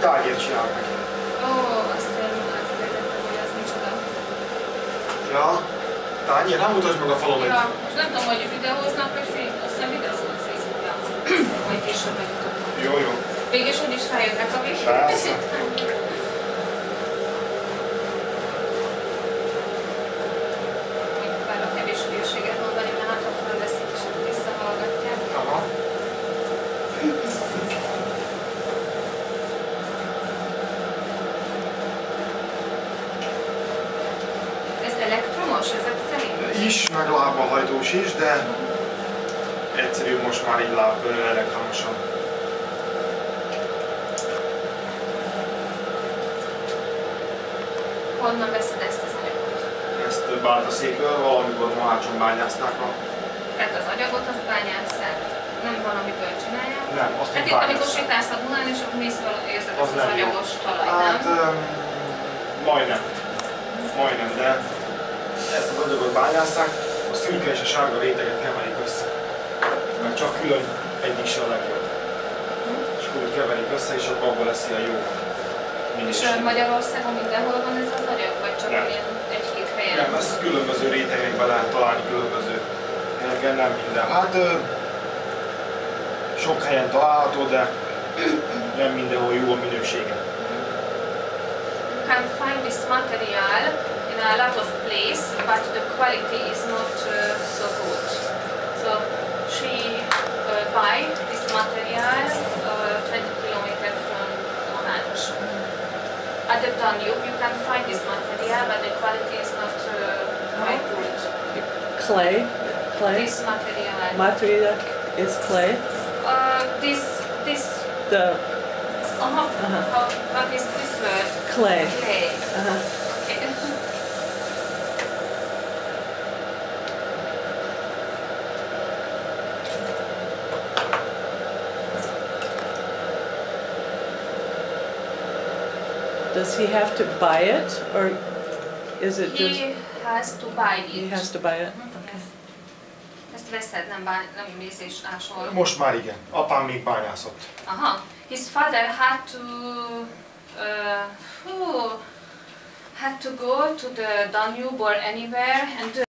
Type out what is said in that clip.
tárgyért csinálok neki. Ó, azt értettem, hogy az micsoda. Ja, tányér, nem mutasd meg a falon, hogy... Ja, most nem tudom, hogy videóznak, vagy film. Azt hiszem videóznak Facebookon. Vagy később megmutattam. Jó, jó. Végülis úgyis feljönnek a végén. Persze. Próbálok kevés hülyeséget mondani, mert hát ha felveszik és visszahallgatják. Aha. Ez elektromos ezek szerint? Is, meg lábbal hajtós is, de egyszerű most már így elektromosan. Honnan veszed ezt az anyagot? Ezt Bártaszékről valamikor Mohácson bányázták a... Tehát az anyagot azt bányásszák? Nem valamiből csinálják? Nem, azt hát így itt amikor bányásszák. sétálsz a Dunán és akkor mész valahogy érzed Az az nem jó. anyagos talaj, Hát, nem? majdnem. Majdnem, de ezt az anyagot bányásszák, a szürke és a sárga réteget keverik össze. Mert csak külön egyik se a legjobb. És akkor úgy keverik össze, és akkor abból lesz ilyen jó És minőség. Magyarországon mindenhol van ez az anyag, vagy csak Nem. ilyen egy-két helyen? Nem, ezt különböző rétegekben lehet találni, különböző helyeken, nem minden. Hát sok helyen található, de nem mindenhol jó a minősége. You can find this material in a lot of places, but the quality is not so good. So she buy this material 20 kilometers from Mohács. At the Danube you can find this material, but the quality is not quite good. Clay. This material. Material is clay. This The what is this word? clay. Clay. Okay. Does he have to buy it, or is it just He has to buy it. he has to buy it? Okay. Ezt veszed, nem mész és ásol. Most már igen. Apám még bányászott. Aha. His father had to go to the Danube or anywhere and